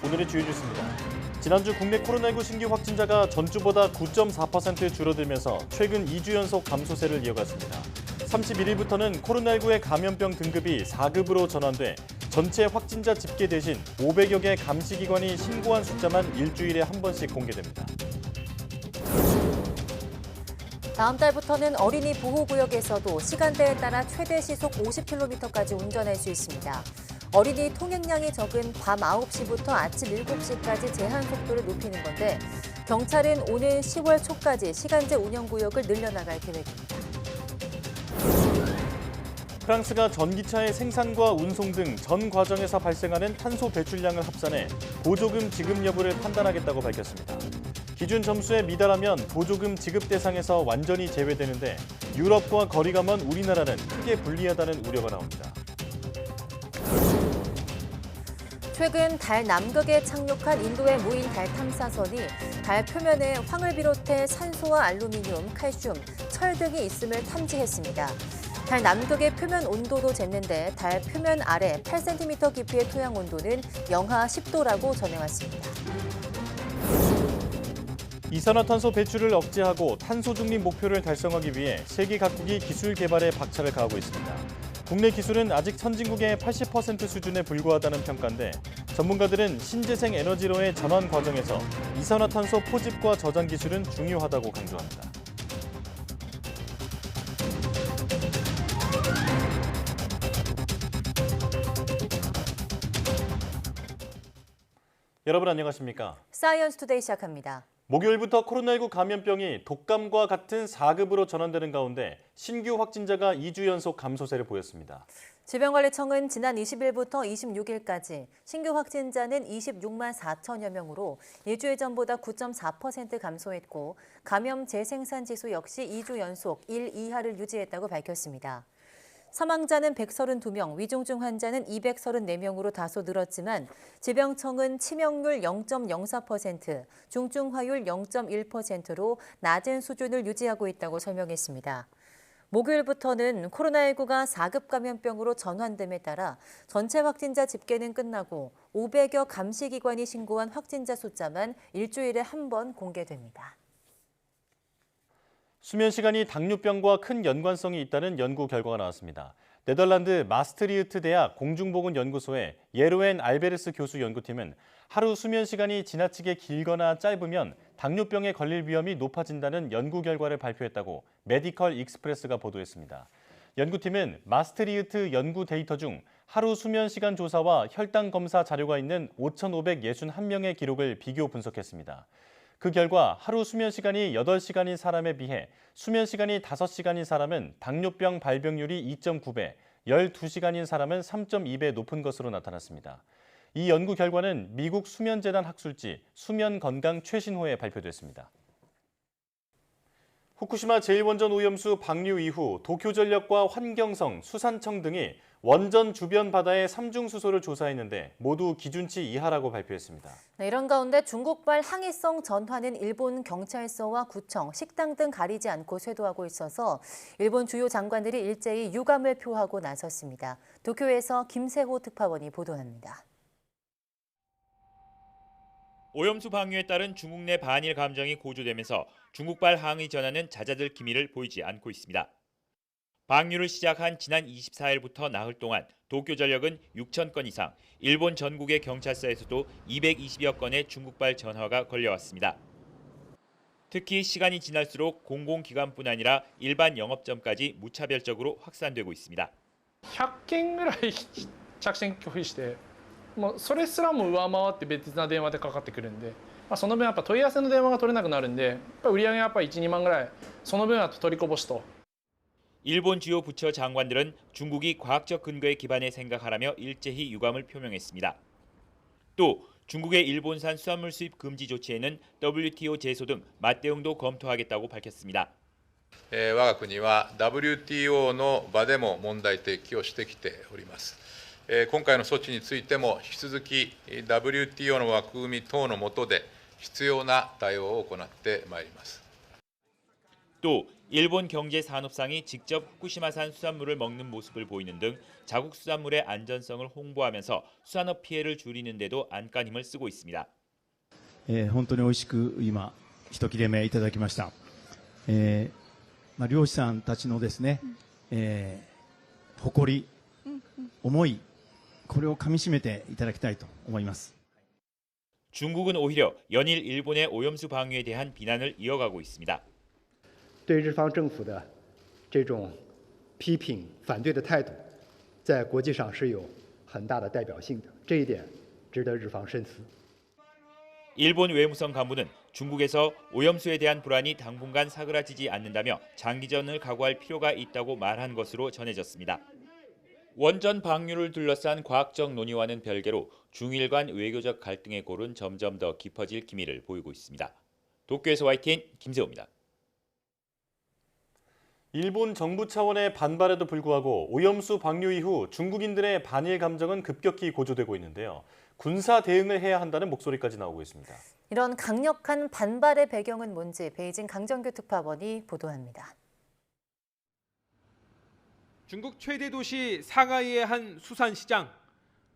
오늘의 주요 뉴스입니다. 지난주 국내 코로나19 신규 확진자가 전주보다 9.4% 줄어들면서 최근 2주 연속 감소세를 이어갔습니다. 31일부터는 코로나19의 감염병 등급이 4급으로 전환돼 전체 확진자 집계 대신 500여 개 감시기관이 신고한 숫자만 일주일에 한 번씩 공개됩니다. 다음 달부터는 어린이 보호구역에서도 시간대에 따라 최대 시속 50km까지 운전할 수 있습니다. 어린이 통행량이 적은 밤 9시부터 아침 7시까지 제한 속도를 높이는 건데 경찰은 오는 10월 초까지 시간제 운영구역을 늘려나갈 계획입니다. 프랑스가 전기차의 생산과 운송 등 전 과정에서 발생하는 탄소 배출량을 합산해 보조금 지급 여부를 판단하겠다고 밝혔습니다. 기준 점수에 미달하면 보조금 지급 대상에서 완전히 제외되는데 유럽과 거리가 먼 우리나라는 크게 불리하다는 우려가 나옵니다. 최근 달 남극에 착륙한 인도의 무인 달 탐사선이 달 표면에 황을 비롯해 산소와 알루미늄, 칼슘, 철 등이 있음을 탐지했습니다. 달 남극의 표면 온도도 쟀는데 달 표면 아래 8cm 깊이의 토양 온도는 영하 10도라고 전해왔습니다. 이산화탄소 배출을 억제하고 탄소 중립 목표를 달성하기 위해 세계 각국이 기술 개발에 박차를 가하고 있습니다. 국내 기술은 아직 선진국의 80% 수준에 불과하다는 평가인데 전문가들은 신재생 에너지로의 전환 과정에서 이산화탄소 포집과 저장 기술은 중요하다고 강조합니다. 여러분 안녕하십니까? 사이언스 투데이 시작합니다. 목요일부터 코로나19 감염병이 독감과 같은 4급으로 전환되는 가운데 신규 확진자가 2주 연속 감소세를 보였습니다. 질병관리청은 지난 20일부터 26일까지 신규 확진자는 26만 4천여 명으로 일주일 전보다 9.4% 감소했고 감염 재생산 지수 역시 2주 연속 1 이하를 유지했다고 밝혔습니다. 사망자는 132명, 위중증 환자는 234명으로 다소 늘었지만 질병청은 치명률 0.04%, 중증화율 0.1%로 낮은 수준을 유지하고 있다고 설명했습니다. 목요일부터는 코로나19가 4급 감염병으로 전환됨에 따라 전체 확진자 집계는 끝나고 500여 감시기관이 신고한 확진자 숫자만 일주일에 한 번 공개됩니다. 수면 시간이 당뇨병과 큰 연관성이 있다는 연구 결과가 나왔습니다. 네덜란드 마스트리흐트 대학 공중보건연구소의 예로엔 알베르스 교수 연구팀은 하루 수면 시간이 지나치게 길거나 짧으면 당뇨병에 걸릴 위험이 높아진다는 연구 결과를 발표했다고 메디컬 익스프레스가 보도했습니다. 연구팀은 마스트리흐트 연구 데이터 중 하루 수면 시간 조사와 혈당 검사 자료가 있는 5,561명의 기록을 비교 분석했습니다. 그 결과 하루 수면 시간이 8시간인 사람에 비해 수면 시간이 5시간인 사람은 당뇨병 발병률이 2.9배, 12시간인 사람은 3.2배 높은 것으로 나타났습니다. 이 연구 결과는 미국 수면재단 학술지 수면 건강 최신호에 발표됐습니다. 후쿠시마 제1원전 오염수 방류 이후 도쿄전력과 환경성, 수산청 등이 원전 주변 바다의 삼중수소를 조사했는데 모두 기준치 이하라고 발표했습니다. 이런 가운데 중국발 항해성 전환은 일본 경찰서와 구청, 식당 등 가리지 않고 쇄도하고 있어서 일본 주요 장관들이 일제히 유감을 표하고 나섰습니다. 도쿄에서 김세호 특파원이 보도합니다. 오염수 방류에 따른 중국 내 반일 감정이 고조되면서 중국발 항의 전환은 잦아들 기미를 보이지 않고 있습니다. 방류를 시작한 지난 24일부터 나흘 동안 도쿄전력은 6천 건 이상, 일본 전국의 경찰서에서도 220여 건의 중국발 전화가 걸려왔습니다. 특히 시간이 지날수록 공공기관뿐 아니라 일반 영업점까지 무차별적으로 확산되고 있습니다. 100件ぐらい着信拒否してもうそれすらも上回って別な電話でかかってくるんで、その分やっぱ問い合わせの電話が取れなくなるんでやっぱ売り上げがやっぱ 1,2 万ぐらいその分は取りこぼしと。 일본 주요 부처 장관들은 중국이 과학적 근거에 기반해 생각하라며 일제히 유감을 표명했습니다. 또 중국의 일본산 수산물 수입 금지 조치에는 WTO 제소 등 맞대응도 검토하겠다고 밝혔습니다. 我が国は WTO の場でも問題提起をしてきております。今回の措置についても引き続き WTO の枠組み等の下で必要な対応を行ってまいります。 또 일본 경제산업상이 직접 후쿠시마산 수산물을 먹는 모습을 보이는 등 자국 수산물의 안전성을 홍보하면서 수산업 피해를 줄이는 데도 안간힘을 쓰고 있습니다. 本当に美味しく今一切れ目いただきました。漁師さんたちのですね、誇り、思い、これをかみしめていただきたいと思います。 중국은 오히려 연일 일본의 오염수 방류에 대한 비난을 이어가고 있습니다. 对日方政府的这种批评、反对的态度，在国际上是有很大的代表性的，这一点值得日方深思。 일본 외무성 간부는 중국에서 오염수에 대한 불안이 당분간 사그라지지 않는다며 장기전을 각오할 필요가 있다고 말한 것으로 전해졌습니다. 원전 방류를 둘러싼 과학적 논의와는 별개로 중일 간 외교적 갈등의 골은 점점 더 깊어질 기미를 보이고 있습니다. 도쿄에서 YTN 김세호입니다. 일본 정부 차원의 반발에도 불구하고 오염수 방류 이후 중국인들의 반일 감정은 급격히 고조되고 있는데요. 군사 대응을 해야 한다는 목소리까지 나오고 있습니다. 이런 강력한 반발의 배경은 뭔지 베이징 강정규 특파원이 보도합니다. 중국 최대 도시 상하이의 한 수산시장.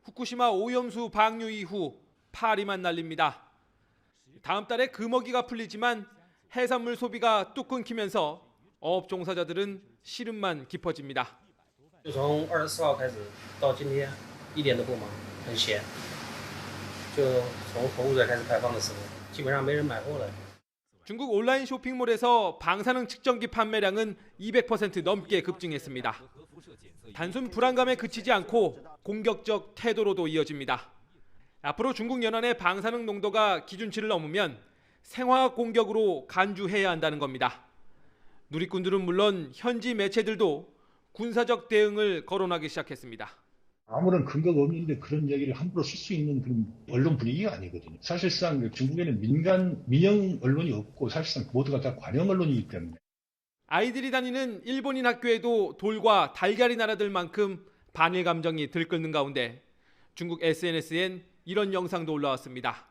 후쿠시마 오염수 방류 이후 파리만 날립니다. 다음 달에 금어기가 풀리지만 해산물 소비가 뚝 끊기면서 어업 종사자들은 시름만 깊어집니다. 从24号开始到今天一点都不忙，很闲。就从货物水开始排放的时候，基本上没人买货了。 중국 온라인 쇼핑몰에서 방사능 측정기 판매량은 200% 넘게 급증했습니다. 단순 불안감에 그치지 않고 공격적 태도로도 이어집니다. 앞으로 중국 연안의 방사능 농도가 기준치를 넘으면 생화학 공격으로 간주해야 한다는 겁니다. 누리꾼들은 물론 현지 매체들도 군사적 대응을 거론하기 시작했습니다. 아무런 근거가 없는데 그런 얘기를 함부로 쓸 수 있는 그런 언론 분위기가 아니거든요. 사실상 중국에는 민영 언론이 없고 사실상 모두가 다 관영 언론이기 때문에. 아이들이 다니는 일본인 학교에도 돌과 달걀이 날아들 만큼 반일 감정이 들끓는 가운데 중국 SNS엔 이런 영상도 올라왔습니다.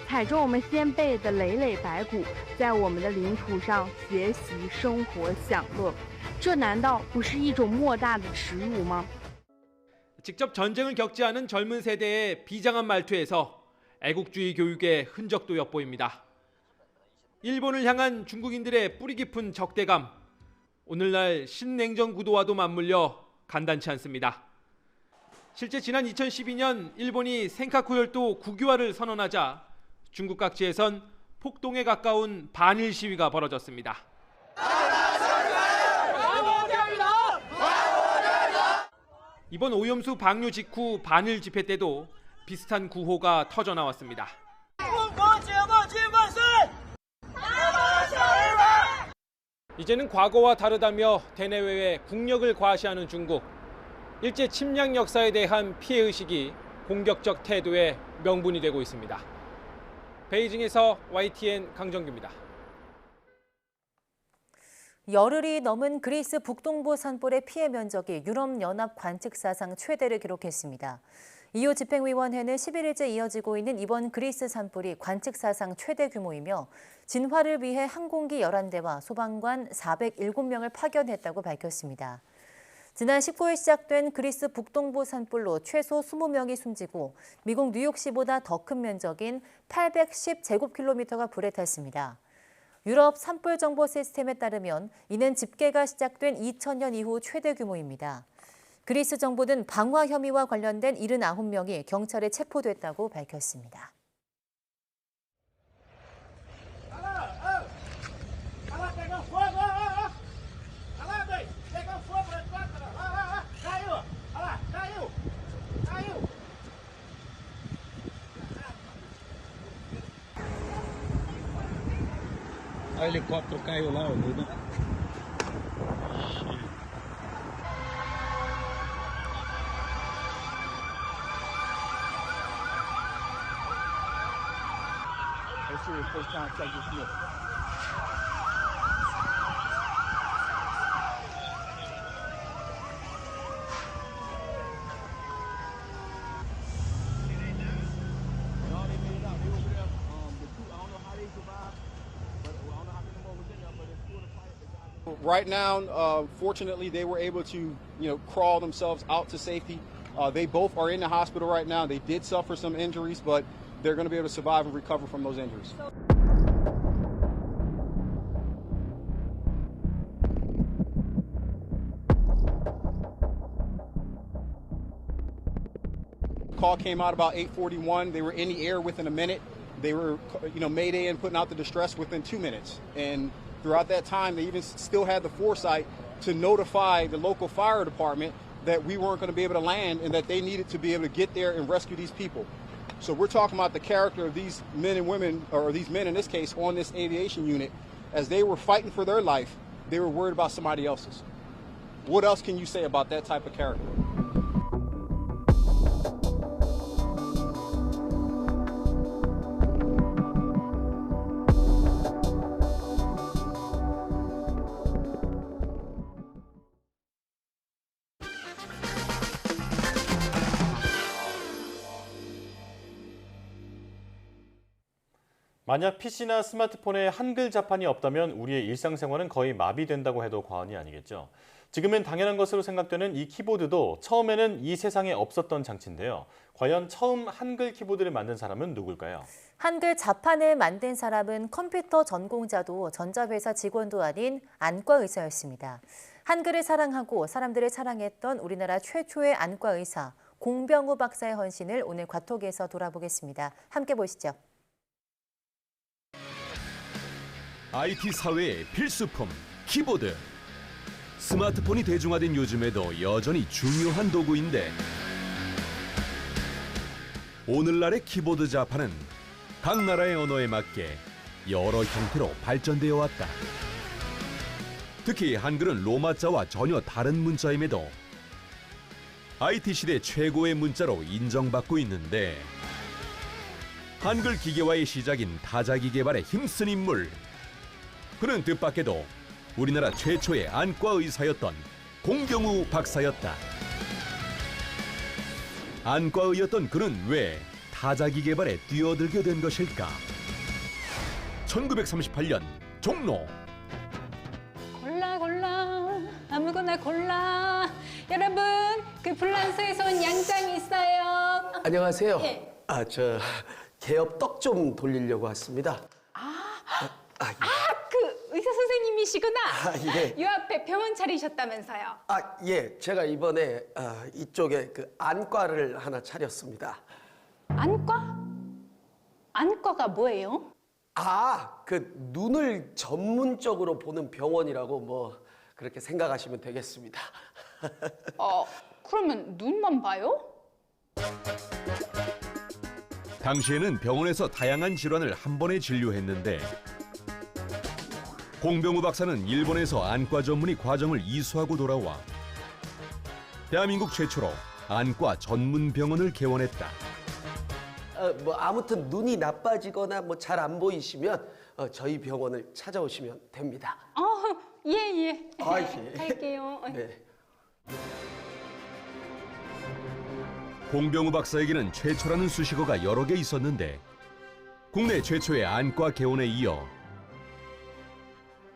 踩着我们先辈的累累白骨，在我们的领土上学习、生活、享乐，这难道不是一种莫大的耻辱吗？ 직접 전쟁을 겪지 않은 젊은 세대의 비장한 말투에서 애국주의 교육의 흔적도 엿보입니다. 일본을 향한 중국인들의 뿌리 깊은 적대감, 오늘날 신냉전 구도와도 맞물려 간단치 않습니다. 실제 지난 2012년 일본이 센카쿠 열도 국유화를 선언하자 중국 각지에선 폭동에 가까운 반일 시위가 벌어졌습니다. 이번 오염수 방류 직후 반일 집회 때도 비슷한 구호가 터져 나왔습니다. 이제는 과거와 다르다며 대내외에 국력을 과시하는 중국. 일제 침략 역사에 대한 피해의식이 공격적 태도의 명분이 되고 있습니다. 베이징에서 YTN 강정규입니다. 열흘이 넘은 그리스 북동부 산불의 피해 면적이 유럽연합 관측사상 최대를 기록했습니다. EU 집행위원회는 11일째 이어지고 있는 이번 그리스 산불이 관측사상 최대 규모이며 진화를 위해 항공기 11대와 소방관 407명을 파견했다고 밝혔습니다. 지난 19일 시작된 그리스 북동부 산불로 최소 20명이 숨지고 미국 뉴욕시보다 더 큰 면적인 810제곱킬로미터가 불에 탔습니다. 유럽 산불 정보 시스템에 따르면 이는 집계가 시작된 2000년 이후 최대 규모입니다. 그리스 정부는 방화 혐의와 관련된 79명이 경찰에 체포됐다고 밝혔습니다. O helicóptero caiu lá, né? Right now, fortunately, they were able to, crawl themselves out to safety. They both are in the hospital right now. They did suffer some injuries, but they're going to be able to survive and recover from those injuries. Call came out about 8:41. They were in the air within a minute. They were, mayday and putting out the distress within 2 minutes. And throughout that time, they even still had the foresight to notify the local fire department that we weren't going to be able to land and that they needed to be able to get there and rescue these people. So we're talking about the character of these men and women, or these men in this case, on this aviation unit. As they were fighting for their life, they were worried about somebody else's. What else can you say about that type of character? 만약 PC나 스마트폰에 한글 자판이 없다면 우리의 일상생활은 거의 마비된다고 해도 과언이 아니겠죠. 지금은 당연한 것으로 생각되는 이 키보드도 처음에는 이 세상에 없었던 장치인데요. 과연 처음 한글 키보드를 만든 사람은 누굴까요? 한글 자판을 만든 사람은 컴퓨터 전공자도 전자회사 직원도 아닌 안과 의사였습니다. 한글을 사랑하고 사람들을 사랑했던 우리나라 최초의 안과 의사 공병우 박사의 헌신을 오늘 과톡에서 돌아보겠습니다. 함께 보시죠. IT 사회의 필수품, 키보드. 스마트폰이 대중화된 요즘에도 여전히 중요한 도구인데 오늘날의 키보드 자판은 각 나라의 언어에 맞게 여러 형태로 발전되어 왔다. 특히 한글은 로마자와 전혀 다른 문자임에도 IT 시대 최고의 문자로 인정받고 있는데 한글 기계화의 시작인 타자기 개발에 힘쓴 인물. 그는 뜻밖에도 우리나라 최초의 안과 의사였던 공병우 박사였다. 안과의였던 그는 왜 타자기 개발에 뛰어들게 된 것일까? 1938년 종로. 골라 아무거나 골라. 여러분 그 프랑스에서 온 양장이 있어요. 안녕하세요. 예. 저 개업 떡 좀 돌리려고 왔습니다. 그 의사 선생님이시구나. 예. 요 앞에 병원 차리셨다면서요. 예. 제가 이번에 이쪽에 그 안과를 하나 차렸습니다. 안과? 안과가 뭐예요? 그 눈을 전문적으로 보는 병원이라고 뭐 그렇게 생각하시면 되겠습니다. 그러면 눈만 봐요? 당시에는 병원에서 다양한 질환을 한 번에 진료했는데 공병우 박사는 일본에서 안과 전문의 과정을 이수하고 돌아와 대한민국 최초로 안과 전문 병원을 개원했다. 아무튼 눈이 나빠지거나 뭐 잘 안 보이시면 저희 병원을 찾아오시면 됩니다. 예. 예. 갈게요. 네. 공병우 박사에게는 최초라는 수식어가 여러 개 있었는데 국내 최초의 안과 개원에 이어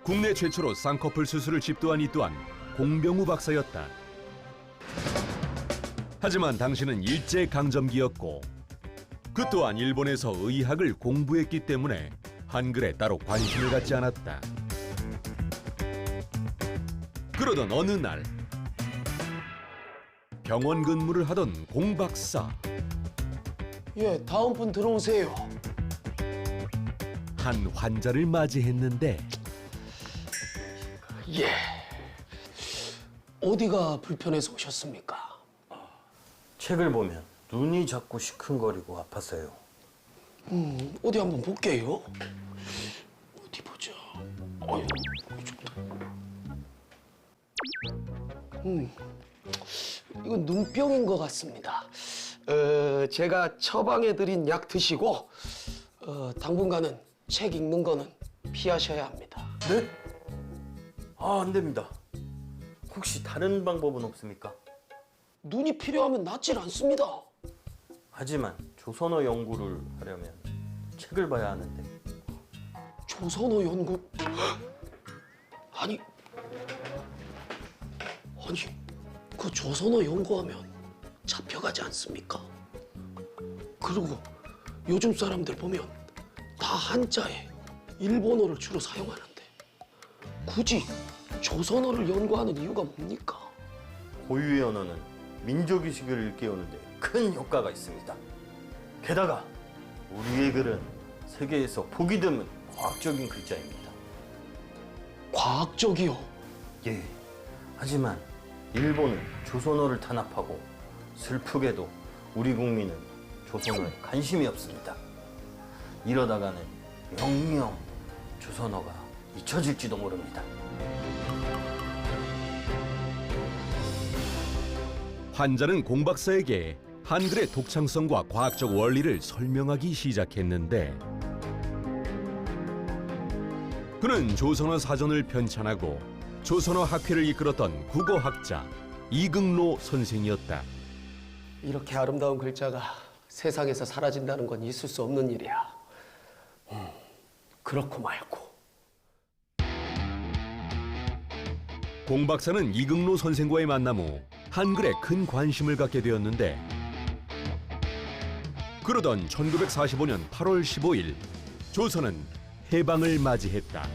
국내 최초로 쌍꺼풀 수술을 집도한 이 또한 공병우 박사였다. 하지만 당신은 일제강점기였고 그 또한 일본에서 의학을 공부했기 때문에 한글에 따로 관심을 갖지 않았다. 그러던 어느 날 병원 근무를 하던 공 박사. 예, 다음 분 들어오세요. 한 환자를 맞이했는데 예. 어디가 불편해서 오셨습니까? 책을 보면 눈이 자꾸 시큰거리고 아팠어요. 어디 한번 볼게요. 어디 보자. 이건 눈병인 것 같습니다. 제가 처방해드린 약 드시고 당분간은 책 읽는 거는 피하셔야 합니다. 네? 안 됩니다. 혹시 다른 방법은 없습니까? 눈이 필요하면 낫질 않습니다. 하지만 조선어 연구를 하려면 책을 봐야 하는데. 조선어 연구? 아니, 아니, 그 조선어 연구하면 잡혀가지 않습니까? 그리고 요즘 사람들 보면 다 한자에 일본어를 주로 사용하는데 굳이 조선어를 연구하는 이유가 뭡니까? 고유의 언어는 민족의식을 일깨우는 데 큰 효과가 있습니다. 게다가 우리의 글은 세계에서 보기 드문 과학적인 글자입니다. 과학적이요? 예. 하지만 일본은 조선어를 탄압하고 슬프게도 우리 국민은 조선어에 관심이 없습니다. 이러다가는 영영 조선어가 잊혀질지도 모릅니다. 환자는 공 박사에게 한글의 독창성과 과학적 원리를 설명하기 시작했는데 그는 조선어 사전을 편찬하고 조선어 학회를 이끌었던 국어학자 이극로 선생이었다. 이렇게 아름다운 글자가 세상에서 사라진다는 건 있을 수 없는 일이야. 그렇고 말고. 공 박사는 이극로 선생과의 만남 후 한글에 큰 관심을 갖게 되었는데 그러던 1945년 8월 15일 조선은 해방을 맞이했다.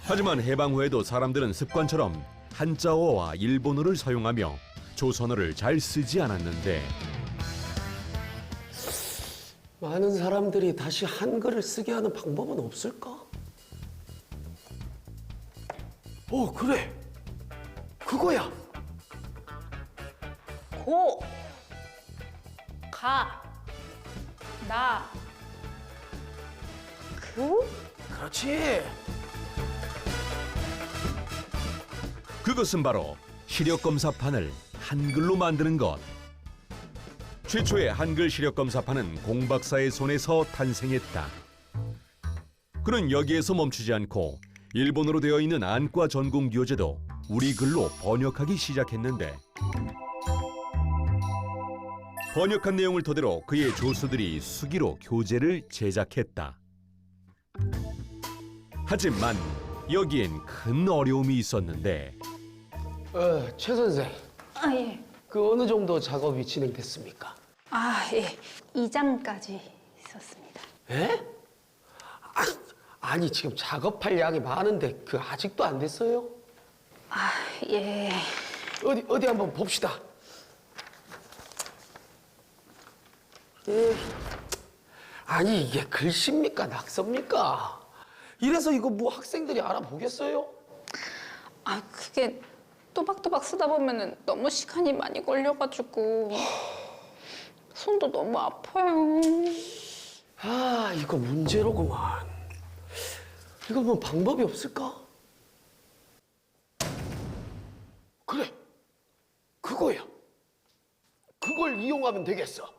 하지만 해방 후에도 사람들은 습관처럼 한자어와 일본어를 사용하며 조선어를 잘 쓰지 않았는데 많은 사람들이 다시 한글을 쓰게 하는 방법은 없을까? 그래. 그거야. 고, 가, 나, 그? 그렇지. 그것은 바로 시력검사판을 한글로 만드는 것. 최초의 한글 시력검사판은 공 박사의 손에서 탄생했다. 그는 여기에서 멈추지 않고 일본어로 되어 있는 안과 전공 교재도 우리 글로 번역하기 시작했는데 번역한 내용을 토대로 그의 조수들이 수기로 교재를 제작했다. 하지만 여기엔 큰 어려움이 있었는데 최 선생. 아, 예. 그 어느 정도 작업이 진행됐습니까? 아, 예. 2장까지 있었습니다. 에? 아니 지금 작업할 양이 많은데 그 아직도 안 됐어요? 아, 예. 어디 한번 봅시다. 예. 아니 이게 글씨입니까 낙서입니까? 이래서 이거 뭐 학생들이 알아보겠어요? 아, 그게 또박또박 쓰다 보면은 너무 시간이 많이 걸려가지고 손도 너무 아파요. 아, 이거 문제로구만. 이거 뭐 방법이 없을까? 그래, 그거야. 그걸 이용하면 되겠어.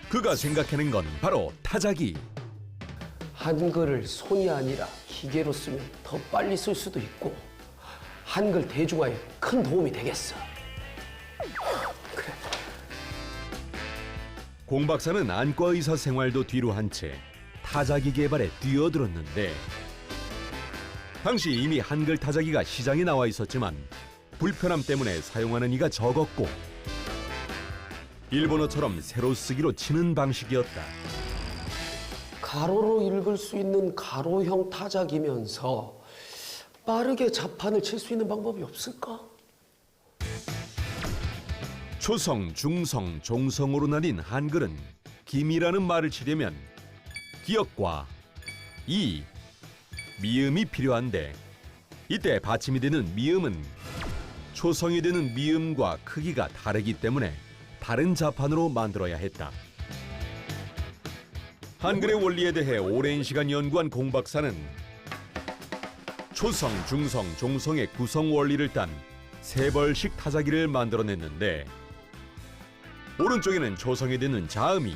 그가 생각해낸 건 바로 타자기. 한글을 손이 아니라 기계로 쓰면 더 빨리 쓸 수도 있고 한글 대중화에 큰 도움이 되겠어. 그래. 공 박사는 안과 의사 생활도 뒤로 한 채 타자기 개발에 뛰어들었는데 당시 이미 한글 타자기가 시장에 나와 있었지만 불편함 때문에 사용하는 이가 적었고 일본어처럼 세로 쓰기로 치는 방식이었다. 가로로 읽을 수 있는 가로형 타자기면서 빠르게 자판을 칠 수 있는 방법이 없을까? 초성, 중성, 종성으로 나뉜 한글은 기미라는 말을 치려면 기역과 이, 미음이 필요한데 이때 받침이 되는 미음은 초성이 되는 미음과 크기가 다르기 때문에 다른 자판으로 만들어야 했다. 한글의 원리에 대해 오랜 시간 연구한 공 박사는 초성, 중성, 종성의 구성 원리를 딴 세 벌식 타자기를 만들어냈는데 오른쪽에는 초성이 되는 자음이,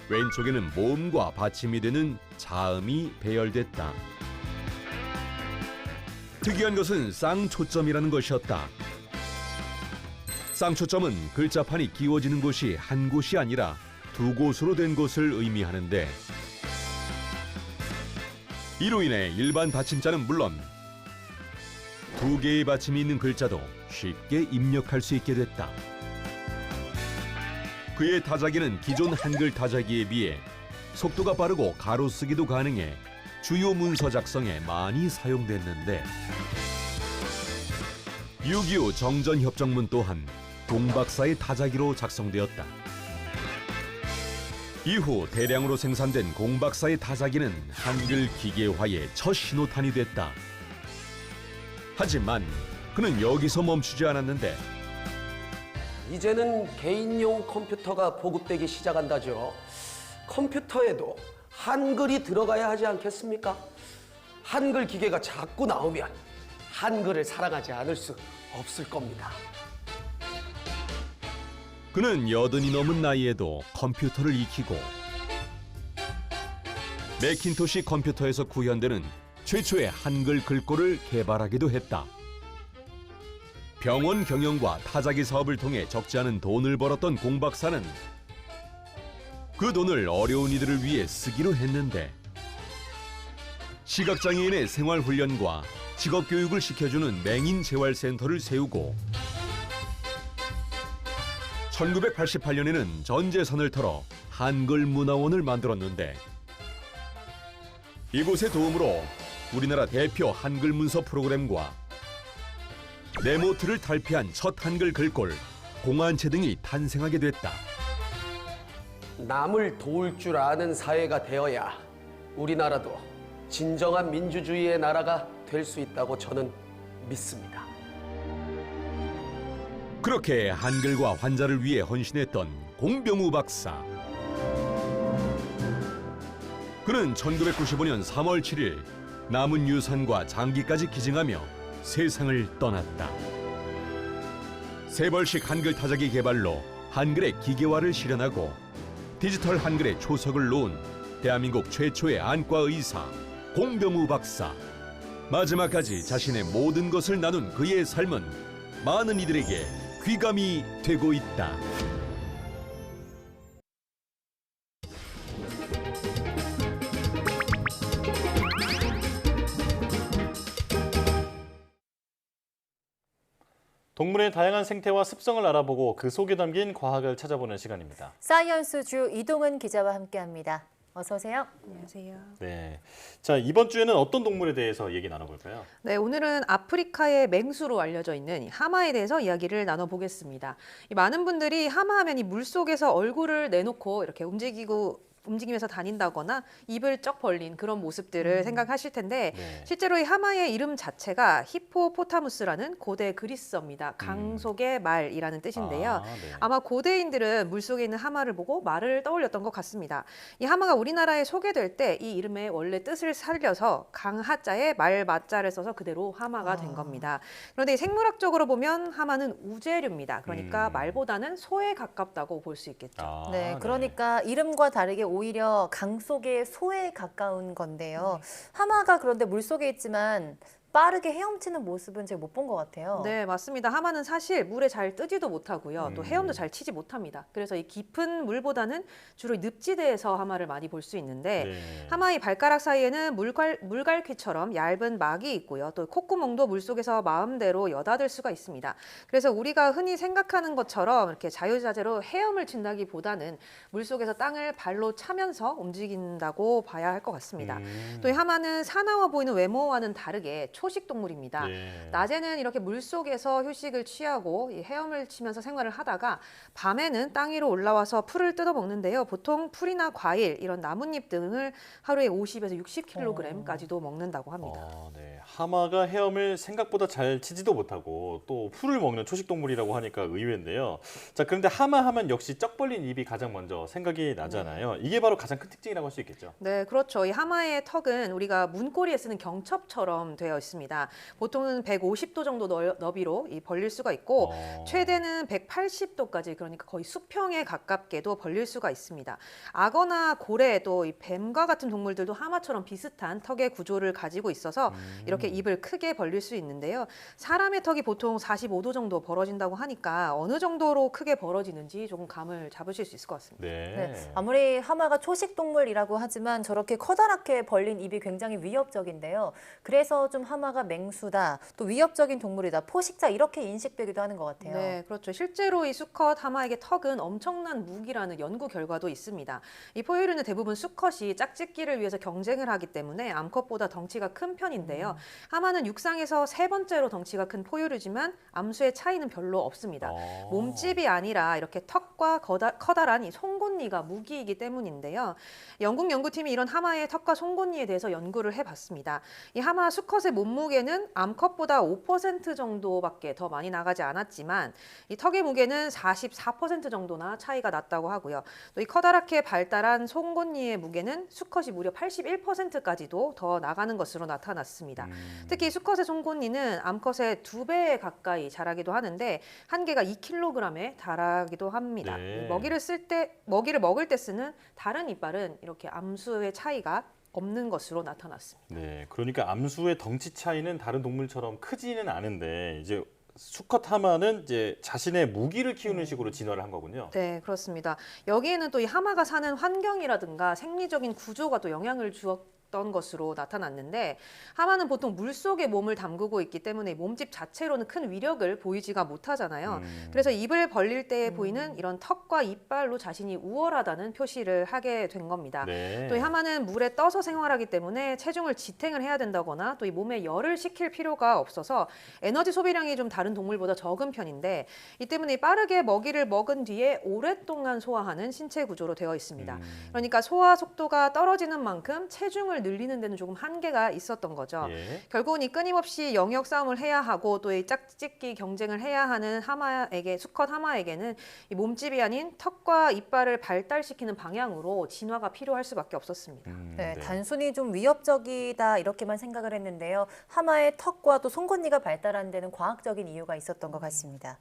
왼쪽에는 모음과 받침이 되는 자음이 배열됐다. 특이한 것은 쌍초점이라는 것이었다. 쌍초점은 글자판이 끼워지는 곳이 한 곳이 아니라 두 곳으로 된 것을 의미하는데 이로 인해 일반 받침자는 물론 두 개의 받침이 있는 글자도 쉽게 입력할 수 있게 됐다. 그의 타자기는 기존 한글 타자기에 비해 속도가 빠르고 가로쓰기도 가능해 주요 문서 작성에 많이 사용됐는데 6.25 정전협정문 또한 공박사의 타자기로 작성되었다. 이후 대량으로 생산된 공박사의 타자기는 한글 기계화의 첫 신호탄이 됐다. 하지만 그는 여기서 멈추지 않았는데 이제는 개인용 컴퓨터가 보급되기 시작한다죠. 컴퓨터에도 한글이 들어가야 하지 않겠습니까? 한글 기계가 자꾸 나오면 한글을 사랑하지 않을 수 없을 겁니다. 그는 80이 넘은 나이에도 컴퓨터를 익히고 매킨토시 컴퓨터에서 구현되는 최초의 한글 글꼴을 개발하기도 했다. 병원 경영과 타자기 사업을 통해 적지 않은 돈을 벌었던 공박사는 그 돈을 어려운 이들을 위해 쓰기로 했는데 시각장애인의 생활훈련과 직업교육을 시켜주는 맹인재활센터를 세우고 1988년에는 전 재산을 털어 한글문화원을 만들었는데 이곳의 도움으로 우리나라 대표 한글 문서 프로그램과 네모트를 탈피한 첫 한글 글꼴 공안체 등이 탄생하게 됐다. 남을 도울 줄 아는 사회가 되어야 우리나라도 진정한 민주주의의 나라가 될 수 있다고 저는 믿습니다. 그렇게 한글과 환자를 위해 헌신했던 공병우 박사. 그는 1995년 3월 7일 남은 유산과 장기까지 기증하며 세상을 떠났다. 세 벌씩 한글 타자기 개발로 한글의 기계화를 실현하고 디지털 한글의 초석을 놓은 대한민국 최초의 안과 의사 공병우 박사. 마지막까지 자신의 모든 것을 나눈 그의 삶은 많은 이들에게 귀감이 되고 있다. 동물의 다양한 생태와 습성을 알아보고 그 속에 담긴 과학을 찾아보는 시간입니다. 사이언스 주 이동은 기자와 함께합니다. 어서 오세요. 안녕하세요. 네, 자 이번 주에는 어떤 동물에 대해서 얘기 나눠볼까요? 네, 오늘은 아프리카의 맹수로 알려져 있는 하마에 대해서 이야기를 나눠보겠습니다. 많은 분들이 하마하면 이 물속에서 얼굴을 내놓고 이렇게 움직이면서 다닌다거나 입을 쩍 벌린 그런 모습들을 생각하실 텐데 실제로 이 하마의 이름 자체가 히포포타무스라는 고대 그리스어입니다. 강 속의 말이라는 뜻인데요. 아마 고대인들은 물속에 있는 하마를 보고 말을 떠올렸던 것 같습니다. 이 하마가 우리나라에 소개될 때 이 이름의 원래 뜻을 살려서 강하자에 말마자를 써서 그대로 하마가 된 겁니다. 그런데 생물학적으로 보면 하마는 우제류입니다. 그러니까 말보다는 소에 가깝다고 볼 수 있겠죠. 네, 그러니까 이름과 다르게 오히려 강 속의 소에 가까운 건데요. 하마가 그런데 물속에 있지만 빠르게 헤엄치는 모습은 제가 못 본 것 같아요. 네, 맞습니다. 하마는 사실 물에 잘 뜨지도 못하고요. 또 헤엄도 잘 치지 못합니다. 그래서 이 깊은 물보다는 주로 늪지대에서 하마를 많이 볼 수 있는데 하마의 발가락 사이에는 물갈퀴처럼 얇은 막이 있고요. 또 콧구멍도 물속에서 마음대로 여닫을 수가 있습니다. 그래서 우리가 흔히 생각하는 것처럼 이렇게 자유자재로 헤엄을 친다기보다는 물속에서 땅을 발로 차면서 움직인다고 봐야 할 것 같습니다. 또 이 하마는 사나워 보이는 외모와는 다르게 초식 동물입니다. 낮에는 이렇게 물속에서 휴식을 취하고 헤엄을 치면서 생활을 하다가 밤에는 땅 위로 올라와서 풀을 뜯어 먹는데요. 보통 풀이나 과일, 이런 나뭇잎 등을 하루에 50에서 60kg까지도 먹는다고 합니다. 하마가 헤엄을 생각보다 잘 치지도 못하고 또 풀을 먹는 초식 동물이라고 하니까 의외인데요. 자, 그런데 하마 하면 역시 쩍 벌린 입이 가장 먼저 생각이 나잖아요. 이게 바로 가장 큰 특징이라고 할 수 있겠죠. 네, 그렇죠. 이 하마의 턱은 우리가 문고리에 쓰는 경첩처럼 되어 있습니다. 보통은 150도 정도 너비로 벌릴 수가 있고 최대는 180도까지, 그러니까 거의 수평에 가깝게도 벌릴 수가 있습니다. 악어나 고래, 또 이 뱀과 같은 동물들도 하마처럼 비슷한 턱의 구조를 가지고 있어서 이렇게 입을 크게 벌릴 수 있는데요. 사람의 턱이 보통 45도 정도 벌어진다고 하니까 어느 정도로 크게 벌어지는지 조금 감을 잡으실 수 있을 것 같습니다. 네, 아무리 하마가 초식 동물이라고 하지만 저렇게 커다랗게 벌린 입이 굉장히 위협적인데요. 그래서 좀 하마가 맹수다, 또 위협적인 동물이다, 포식자 이렇게 인식되기도 하는 것 같아요. 네, 그렇죠. 실제로 이 수컷 하마에게 턱은 엄청난 무기라는 연구 결과도 있습니다. 이 포유류는 대부분 수컷이 짝짓기를 위해서 경쟁을 하기 때문에 암컷보다 덩치가 큰 편인데요. 하마는 육상에서 3번째로 덩치가 큰 포유류지만 암수의 차이는 별로 없습니다. 몸집이 아니라 이렇게 턱과 커다란 이 송곳니가 무기이기 때문인데요. 영국 연구팀이 이런 하마의 턱과 송곳니에 대해서 연구를 해봤습니다. 이 하마 수컷의 몸무게는 암컷보다 5% 정도밖에 더 많이 나가지 않았지만 이 턱의 무게는 44% 정도나 차이가 났다고 하고요. 또 이 커다랗게 발달한 송곳니의 무게는 수컷이 무려 81%까지도 더 나가는 것으로 나타났습니다. 특히 수컷의 송곳니는 암컷의 2배 가까이 자라기도 하는데 한 개가 2kg에 달하기도 합니다. 네. 먹이를 먹을 때 쓰는 다른 이빨은 이렇게 암수의 차이가 없는 것으로 나타났습니다. 네, 그러니까 암수의 덩치 차이는 다른 동물처럼 크지는 않은데 이제 수컷 하마는 이제 자신의 무기를 키우는 식으로 진화를 한 거군요. 네, 그렇습니다. 여기에는 또 이 하마가 사는 환경이라든가 생리적인 구조가 또 영향을 주었던 것으로 나타났는데 하마는 보통 물속에 몸을 담그고 있기 때문에 몸집 자체로는 큰 위력을 보이지가 못하잖아요. 그래서 입을 벌릴 때 보이는 이런 턱과 이빨로 자신이 우월하다는 표시를 하게 된 겁니다. 네. 또 이 하마는 물에 떠서 생활하기 때문에 체중을 지탱을 해야 된다거나 또 이 몸에 열을 식힐 필요가 없어서 에너지 소비량이 좀 다른 동물보다 적은 편인데 이 때문에 빠르게 먹이를 먹은 뒤에 오랫동안 소화하는 신체 구조로 되어 있습니다. 그러니까 소화 속도가 떨어지는 만큼 체중을 늘리는 데는 조금 한계가 있었던 거죠. 예. 결국은 이 끊임없이 영역 싸움을 해야 하고 또 이 짝짓기 경쟁을 해야 하는 수컷 하마에게는 이 몸집이 아닌 턱과 이빨을 발달시키는 방향으로 진화가 필요할 수밖에 없었습니다. 네, 단순히 좀 위협적이다 이렇게만 생각을 했는데요. 하마의 턱과 또 송곳니가 발달한 데는 과학적인 이유가 있었던 것 같습니다.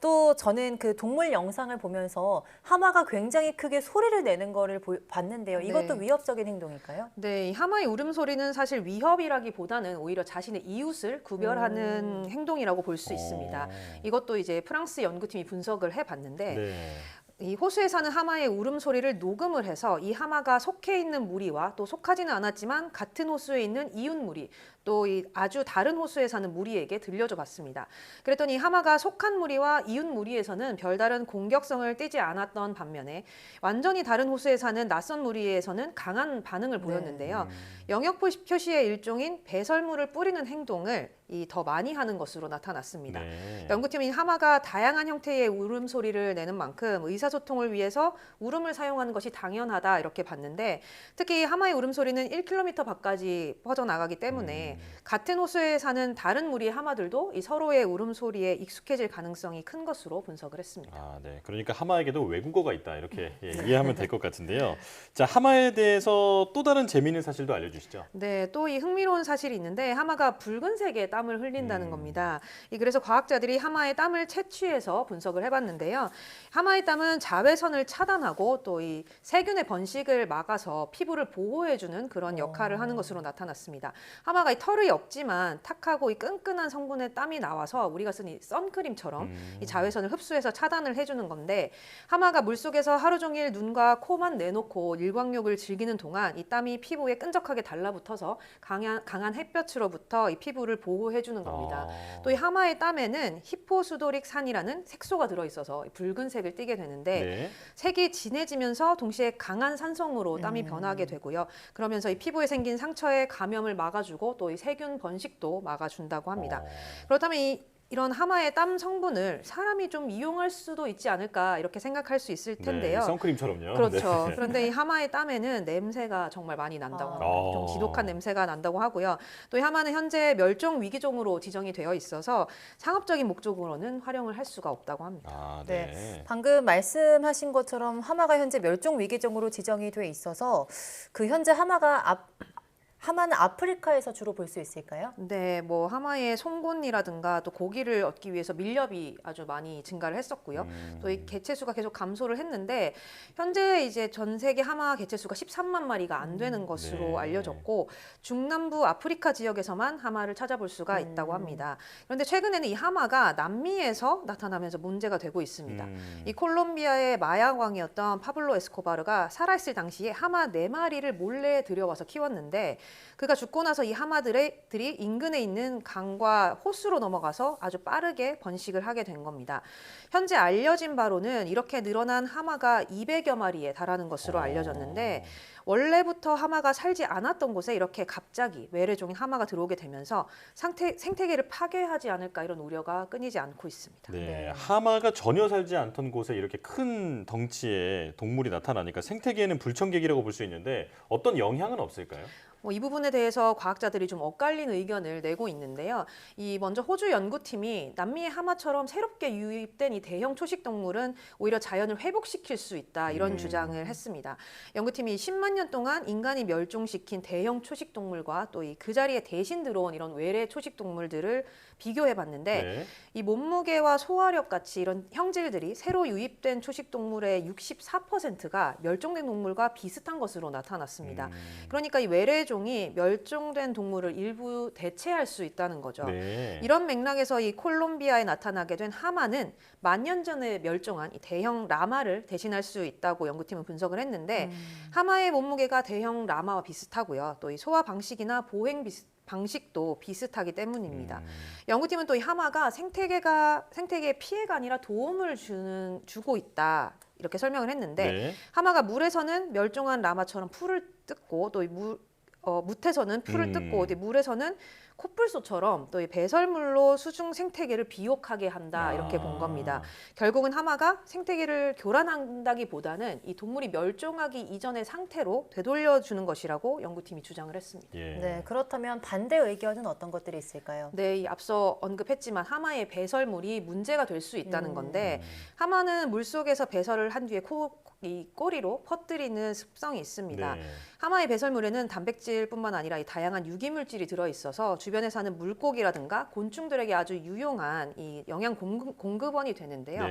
또 저는 그 동물 영상을 보면서 하마가 굉장히 크게 소리를 내는 거를 봤는데요. 이것도 네. 위협적인 행동일까요? 네, 이 하마의 울음소리는 사실 위협이라기보다는 오히려 자신의 이웃을 구별하는 행동이라고 볼 수 있습니다. 이것도 이제 프랑스 연구팀이 분석을 해봤는데 네. 이 호수에 사는 하마의 울음소리를 녹음을 해서 이 하마가 속해 있는 무리와 또 속하지는 않았지만 같은 호수에 있는 이웃 무리 또 이 아주 다른 호수에 사는 무리에게 들려줘 봤습니다. 그랬더니 하마가 속한 무리와 이웃 무리에서는 별다른 공격성을 띠지 않았던 반면에 완전히 다른 호수에 사는 낯선 무리에서는 강한 반응을 보였는데요. 영역 표시의 일종인 배설물을 뿌리는 행동을 더 많이 하는 것으로 나타났습니다. 네. 연구팀은 하마가 다양한 형태의 울음소리를 내는 만큼 의사소통을 위해서 울음을 사용하는 것이 당연하다 이렇게 봤는데 특히 하마의 울음소리는 1km 밖까지 퍼져나가기 때문에 같은 호수에 사는 다른 무리의 하마들도 이 서로의 울음소리에 익숙해질 가능성이 큰 것으로 분석을 했습니다. 아, 네. 그러니까 하마에게도 외국어가 있다 이렇게 이해하면 될 것 같은데요. 자, 하마에 대해서 또 다른 재미있는 사실도 알려주시죠. 네, 또 이 흥미로운 사실이 있는데 하마가 붉은색의 땀을 흘린다는 겁니다. 그래서 과학자들이 하마의 땀을 채취해서 분석을 해봤는데요. 하마의 땀은 자외선을 차단하고 또 이 세균의 번식을 막아서 피부를 보호해주는 그런 역할을 하는 것으로 나타났습니다. 하마가 이 털이 없지만 탁하고 이 끈끈한 성분의 땀이 나와서 우리가 쓰는 이 선크림처럼 이 자외선을 흡수해서 차단을 해주는 건데 하마가 물속에서 하루 종일 눈과 코만 내놓고 일광욕을 즐기는 동안 이 땀이 피부에 끈적하게 달라붙어서 강한 햇볕으로부터 이 피부를 보호해주는 겁니다. 또 이 하마의 땀에는 히포수도릭산이라는 색소가 들어있어서 붉은색을 띠게 되는데 네. 색이 진해지면서 동시에 강한 산성으로 땀이 변하게 되고요. 그러면서 이 피부에 생긴 상처의 감염을 막아주고 또 이 세균 번식도 막아준다고 합니다. 그렇다면 이런 하마의 땀 성분을 사람이 좀 이용할 수도 있지 않을까 이렇게 생각할 수 있을 텐데요. 네, 선크림처럼요. 그렇죠. 네. 그런데 이 하마의 땀에는 냄새가 정말 많이 난다고 합니다. 좀 지독한 냄새가 난다고 하고요. 또 이 하마는 현재 멸종 위기종으로 지정이 되어 있어서 상업적인 목적으로는 활용을 할 수가 없다고 합니다. 아, 네. 방금 말씀하신 것처럼 하마가 현재 멸종 위기종으로 지정이 돼 있어서 그 현재 하마는 아프리카에서 주로 볼 수 있을까요? 네, 뭐 하마의 송곳니라든가 또 고기를 얻기 위해서 밀렵이 아주 많이 증가를 했었고요. 또 이 개체수가 계속 감소를 했는데 현재 이제 전 세계 하마 개체수가 13만 마리가 안 되는 것으로 알려졌고 중남부 아프리카 지역에서만 하마를 찾아볼 수가 있다고 합니다. 그런데 최근에는 이 하마가 남미에서 나타나면서 문제가 되고 있습니다. 이 콜롬비아의 마약왕이었던 파블로 에스코바르가 살아있을 당시에 하마 4마리를 몰래 들여와서 키웠는데 그가 죽고 나서 이 하마들이 인근에 있는 강과 호수로 넘어가서 아주 빠르게 번식을 하게 된 겁니다. 현재 알려진 바로는 이렇게 늘어난 하마가 200여 마리에 달하는 것으로 알려졌는데 원래부터 하마가 살지 않았던 곳에 이렇게 갑자기 외래종인 하마가 들어오게 되면서 생태계를 파괴하지 않을까 이런 우려가 끊이지 않고 있습니다. 네, 하마가 전혀 살지 않던 곳에 이렇게 큰 덩치의 동물이 나타나니까 생태계에는 불청객이라고 볼 수 있는데 어떤 영향은 없을까요? 이 부분에 대해서 과학자들이 좀 엇갈린 의견을 내고 있는데요. 먼저 호주 연구팀이 남미의 하마처럼 새롭게 유입된 이 대형 초식 동물은 오히려 자연을 회복시킬 수 있다 이런 주장을 했습니다. 연구팀이 10만 년 동안 인간이 멸종시킨 대형 초식 동물과 또 그 자리에 대신 들어온 이런 외래 초식 동물들을 비교해봤는데 이 몸무게와 소화력 같이 이런 형질들이 새로 유입된 초식 동물의 64%가 멸종된 동물과 비슷한 것으로 나타났습니다. 그러니까 이 외래종이 멸종된 동물을 일부 대체할 수 있다는 거죠. 이런 맥락에서 이 콜롬비아에 나타나게 된 하마는 10,000년 전에 멸종한 이 대형 라마를 대신할 수 있다고 연구팀은 분석을 했는데 하마의 몸무게가 대형 라마와 비슷하고요. 또 이 소화 방식이나 보행 방식도 비슷하기 때문입니다. 연구팀은 또 이 하마가 생태계에 피해가 아니라 도움을 주고 있다 이렇게 설명을 했는데 하마가 물에서는 멸종한 라마처럼 풀을 뜯고 또 뭇에서는 풀을 뜯고 물에서는 코뿔소처럼 또 이 배설물로 수중 생태계를 비옥하게 한다 이렇게 본 겁니다. 결국은 하마가 생태계를 교란한다기보다는 이 동물이 멸종하기 이전의 상태로 되돌려주는 것이라고 연구팀이 주장을 했습니다. 네, 그렇다면 반대 의견은 어떤 것들이 있을까요? 네, 앞서 언급했지만 하마의 배설물이 문제가 될 수 있다는 건데 하마는 물속에서 배설을 한 뒤에 이 꼬리로 퍼뜨리는 습성이 있습니다. 하마의 배설물에는 단백질뿐만 아니라 이 다양한 유기물질이 들어있어서 주변에 사는 물고기라든가 곤충들에게 아주 유용한 이 영양 공급원이 되는데요.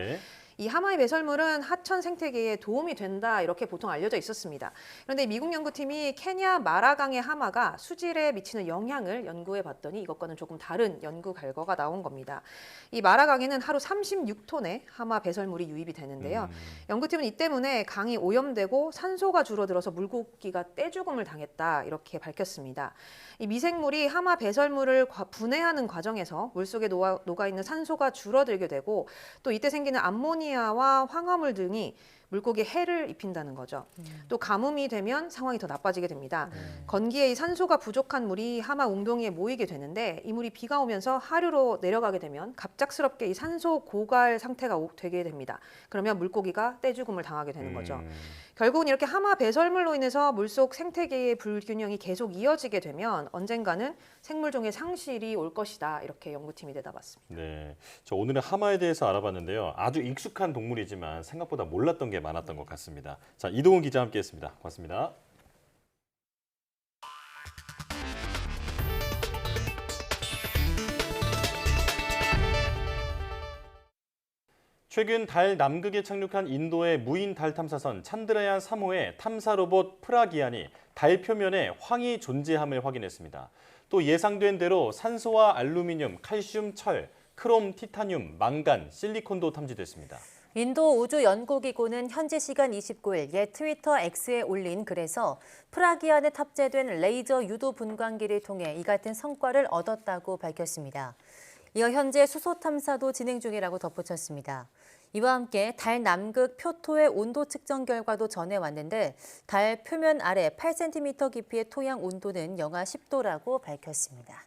이 하마의 배설물은 하천 생태계에 도움이 된다 이렇게 보통 알려져 있었습니다. 그런데 미국 연구팀이 케냐 마라강의 하마가 수질에 미치는 영향을 연구해 봤더니 이것과는 조금 다른 연구 결과가 나온 겁니다. 이 마라강에는 하루 36톤의 하마 배설물이 유입이 되는데요. 연구팀은 이 때문에 강이 오염되고 산소가 줄어들어서 물고기가 떼죽음을 당했다 이렇게 밝혔습니다. 이 미생물이 하마 배설물을 분해하는 과정에서 물속에 녹아있는 산소가 줄어들게 되고 또 이때 생기는 암모니아와 황화물 등이 물고기에 해를 입힌다는 거죠. 또 가뭄이 되면 상황이 더 나빠지게 됩니다. 건기에 이 산소가 부족한 물이 하마 웅덩이에 모이게 되는데 이 물이 비가 오면서 하류로 내려가게 되면 갑작스럽게 이 산소 고갈 상태가 되게 됩니다. 그러면 물고기가 떼죽음을 당하게 되는 거죠. 결국은 이렇게 하마 배설물로 인해서 물속 생태계의 불균형이 계속 이어지게 되면 언젠가는 생물종의 상실이 올 것이다 이렇게 연구팀이 내다봤습니다. 네, 저 오늘은 하마에 대해서 알아봤는데요. 아주 익숙한 동물이지만 생각보다 몰랐던 게 많았던 것 같습니다. 자, 이동훈 기자 함께했습니다. 고맙습니다. 최근 달 남극에 착륙한 인도의 무인 달 탐사선 찬드라얀 3호의 탐사 로봇 프라기안이 달 표면에 황이 존재함을 확인했습니다. 또 예상된 대로 산소와 알루미늄, 칼슘, 철, 크롬, 티타늄, 망간, 실리콘도 탐지됐습니다. 인도 우주연구기구는 현지 시간 29일 옛 트위터 X에 올린 글에서 프라기안에 탑재된 레이저 유도 분광기를 통해 이 같은 성과를 얻었다고 밝혔습니다. 이어 현재 수소 탐사도 진행 중이라고 덧붙였습니다. 이와 함께 달 남극 표토의 온도 측정 결과도 전해왔는데 달 표면 아래 8cm 깊이의 토양 온도는 영하 10도라고 밝혔습니다.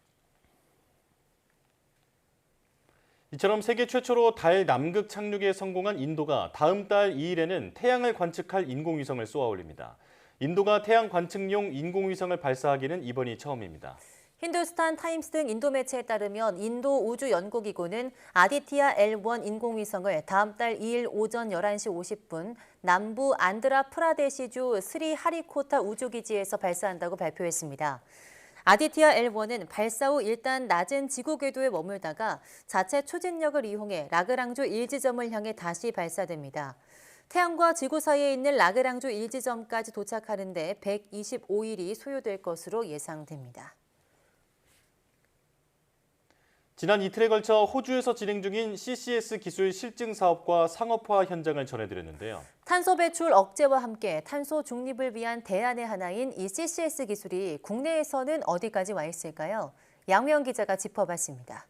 이처럼 세계 최초로 달 남극 착륙에 성공한 인도가 다음 달 2일에는 태양을 관측할 인공위성을 쏘아 올립니다. 인도가 태양 관측용 인공위성을 발사하기는 이번이 처음입니다. 힌두스탄 타임스 등 인도 매체에 따르면 인도 우주연구기구는 아디티아 L1 인공위성을 다음 달 2일 오전 11시 50분 남부 안드라 프라데시주 스리 하리코타 우주기지에서 발사한다고 발표했습니다. 아디티아 L1은 발사 후 일단 낮은 지구 궤도에 머물다가 자체 추진력을 이용해 라그랑주 1지점을 향해 다시 발사됩니다. 태양과 지구 사이에 있는 라그랑주 1지점까지 도착하는 데 125일이 소요될 것으로 예상됩니다. 지난 이틀에 걸쳐 호주에서 진행 중인 CCS 기술 실증 사업과 상업화 현장을 전해드렸는데요. 탄소 배출 억제와 함께 탄소 중립을 위한 대안의 하나인 이 CCS 기술이 국내에서는 어디까지 와 있을까요? 양우영 기자가 짚어봤습니다.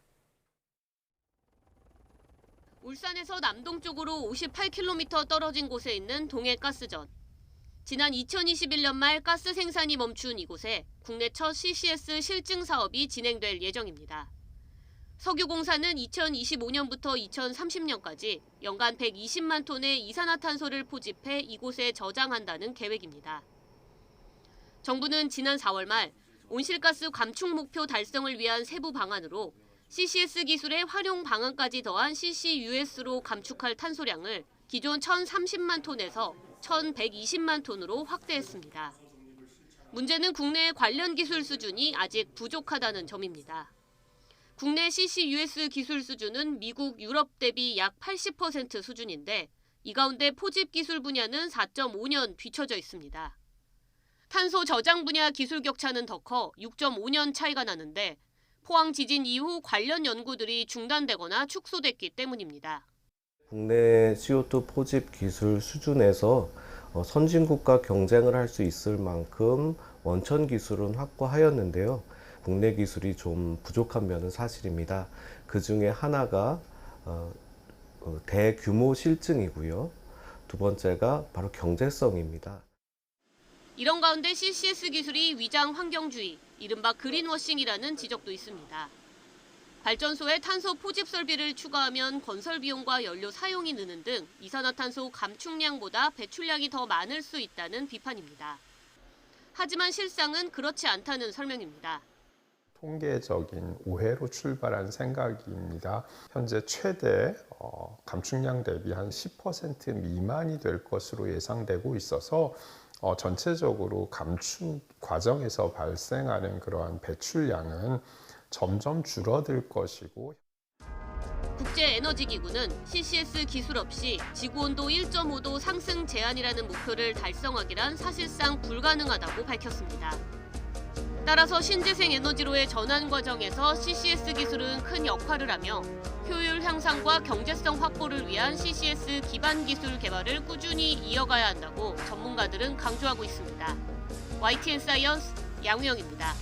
울산에서 남동쪽으로 58km 떨어진 곳에 있는 동해가스전. 지난 2021년 말 가스 생산이 멈춘 이곳에 국내 첫 CCS 실증 사업이 진행될 예정입니다. 석유공사는 2025년부터 2030년까지 연간 120만 톤의 이산화탄소를 포집해 이곳에 저장한다는 계획입니다. 정부는 지난 4월 말 온실가스 감축 목표 달성을 위한 세부 방안으로 CCS 기술의 활용 방안까지 더한 CCUS로 감축할 탄소량을 기존 1,030만 톤에서 1,120만 톤으로 확대했습니다. 문제는 국내의 관련 기술 수준이 아직 부족하다는 점입니다. 국내 CCUS 기술 수준은 미국, 유럽 대비 약 80% 수준인데 이 가운데 포집 기술 분야는 4.5년 뒤처져 있습니다. 탄소 저장 분야 기술 격차는 더 커 6.5년 차이가 나는데 포항 지진 이후 관련 연구들이 중단되거나 축소됐기 때문입니다. 국내 CO2 포집 기술 수준에서 선진국과 경쟁을 할 수 있을 만큼 원천 기술은 확보하였는데요. 국내 기술이 좀 부족한 면은 사실입니다. 그 중에 하나가 대규모 실증이고요. 두 번째가 바로 경제성입니다. 이런 가운데 CCS 기술이 위장 환경주의, 이른바 그린워싱이라는 지적도 있습니다. 발전소에 탄소 포집 설비를 추가하면 건설 비용과 연료 사용이 느는 등 이산화탄소 감축량보다 배출량이 더 많을 수 있다는 비판입니다. 하지만 실상은 그렇지 않다는 설명입니다. 통계적인 오해로 출발한 생각입니다. 현재 최대 감축량 대비 한 10% 미만이 될 것으로 예상되고 있어서 전체적으로 감축 과정에서 발생하는 그러한 배출량은 점점 줄어들 것이고 국제에너지기구는 CCS 기술 없이 지구온도 1.5도 상승 제한이라는 목표를 달성하기란 사실상 불가능하다고 밝혔습니다. 따라서 신재생 에너지로의 전환 과정에서 CCS 기술은 큰 역할을 하며 효율 향상과 경제성 확보를 위한 CCS 기반 기술 개발을 꾸준히 이어가야 한다고 전문가들은 강조하고 있습니다. YTN 사이언스 양우영입니다.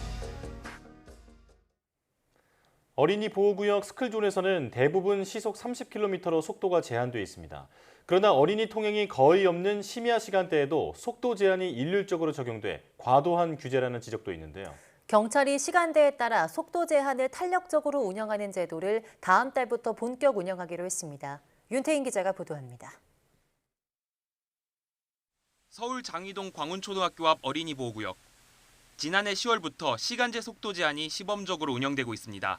어린이 보호구역 스쿨존에서는 대부분 시속 30km로 속도가 제한돼 있습니다. 그러나 어린이 통행이 거의 없는 심야 시간대에도 속도 제한이 일률적으로 적용돼 과도한 규제라는 지적도 있는데요. 경찰이 시간대에 따라 속도 제한을 탄력적으로 운영하는 제도를 다음 달부터 본격 운영하기로 했습니다. 윤태인 기자가 보도합니다. 서울 장위동 광운초등학교 앞 어린이 보호구역. 지난해 10월부터 시간제 속도 제한이 시범적으로 운영되고 있습니다.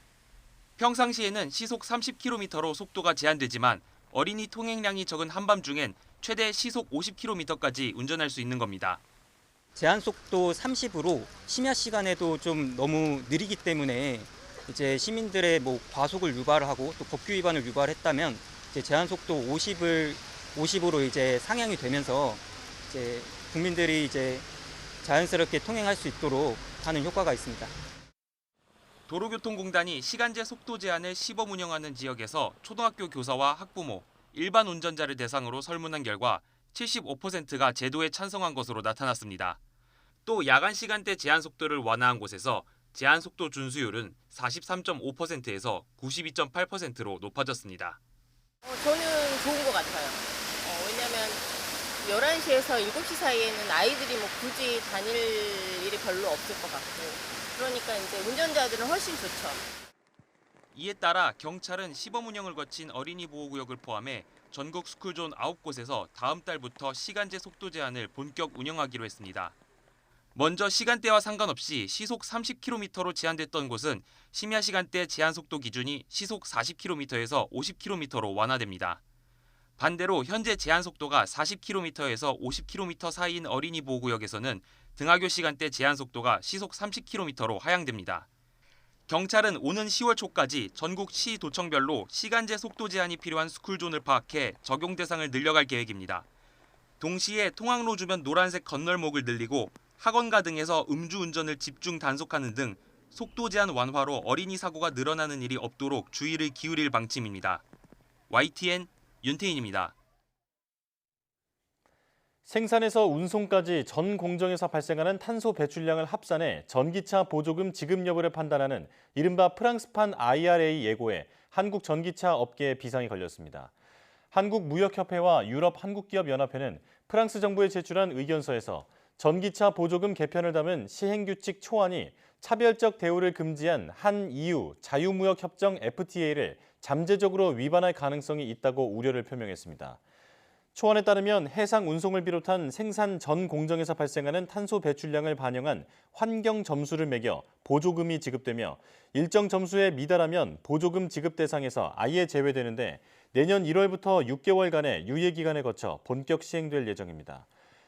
평상시에는 시속 30km로 속도가 제한되지만 어린이 통행량이 적은 한밤중엔 최대 시속 50km까지 운전할 수 있는 겁니다. 제한 속도 30으로 심야 시간에도 좀 너무 느리기 때문에 이제 시민들의 과속을 유발하고 또 법규 위반을 유발했다면 이제 제한 속도 50으로 이제 상향이 되면서 이제 국민들이 이제 자연스럽게 통행할 수 있도록 하는 효과가 있습니다. 도로교통공단이 시간제 속도 제한을 시범 운영하는 지역에서 초등학교 교사와 학부모, 일반 운전자를 대상으로 설문한 결과 75%가 제도에 찬성한 것으로 나타났습니다. 또 야간 시간대 제한 속도를 완화한 곳에서 제한 속도 준수율은 43.5%에서 92.8%로 높아졌습니다. 저는 좋은 것 같아요. 왜냐하면 11시에서 7시 사이에는 아이들이 굳이 다닐 일이 별로 없을 것 같고 그러니까 이제 운전자들은 훨씬 좋죠. 이에 따라 경찰은 시범 운영을 거친 어린이 보호구역을 포함해 전국 스쿨존 9곳에서 다음 달부터 시간제 속도 제한을 본격 운영하기로 했습니다. 먼저 시간대와 상관없이 시속 30km로 제한됐던 곳은 심야 시간대 제한 속도 기준이 시속 40km에서 50km로 완화됩니다. 반대로 현재 제한 속도가 40km에서 50km 사이인 어린이 보호구역에서는 등하교 시간대 제한 속도가 시속 30km로 하향됩니다. 경찰은 오는 10월 초까지 전국 시 도청별로 시간제 속도 제한이 필요한 스쿨존을 파악해 적용 대상을 늘려갈 계획입니다. 동시에 통학로 주변 노란색 건널목을 늘리고 학원가 등에서 음주운전을 집중 단속하는 등 속도 제한 완화로 어린이 사고가 늘어나는 일이 없도록 주의를 기울일 방침입니다. YTN 윤태인입니다. 생산에서 운송까지 전 공정에서 발생하는 탄소 배출량을 합산해 전기차 보조금 지급 여부를 판단하는 이른바 프랑스판 IRA 예고에 한국 전기차 업계에 비상이 걸렸습니다. 한국무역협회와 유럽한국기업연합회는 프랑스 정부에 제출한 의견서에서 전기차 보조금 개편을 담은 시행규칙 초안이 차별적 대우를 금지한 한 EU 자유무역협정 FTA를 잠재적으로 위반할 가능성이 있다고 우려를 표명했습니다. 초안에 따르면 해상 운송을 비롯한 생산 전 공정에서 발생하는 탄소 배출량을 반영한 환경 점수를 매겨 보조금이 지급되며 일정 점수에 미달하면 보조금 지급 대상에서 아예 제외되는데 내년 1월부터 6개월간의 유예 기간을 거쳐 본격 시행될 예정입니다.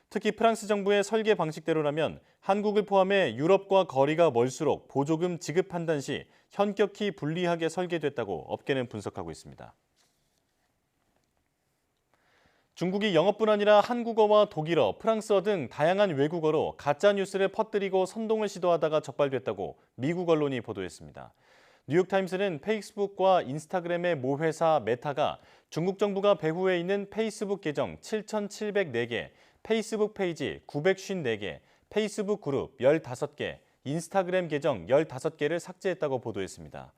특히 프랑스 정부의 설계 방식대로라면 한국을 포함해 유럽과 거리가 멀수록 보조금 지급 판단 시 현격히 불리하게 설계됐다고 업계는 분석하고 있습니다. 중국이 영어뿐 아니라 한국어와 독일어, 프랑스어 등 다양한 외국어로 가짜 뉴스를 퍼뜨리고 선동을 시도하다가 적발됐다고 미국 언론이 보도했습니다. 뉴욕타임스는 페이스북과 인스타그램의 모 회사 메타가 중국 정부가 배후에 있는 페이스북 계정 7,704개, 페이스북 페이지 954개, 페이스북 그룹 15개, 인스타그램 계정 15개를 삭제했다고 보도했습니다.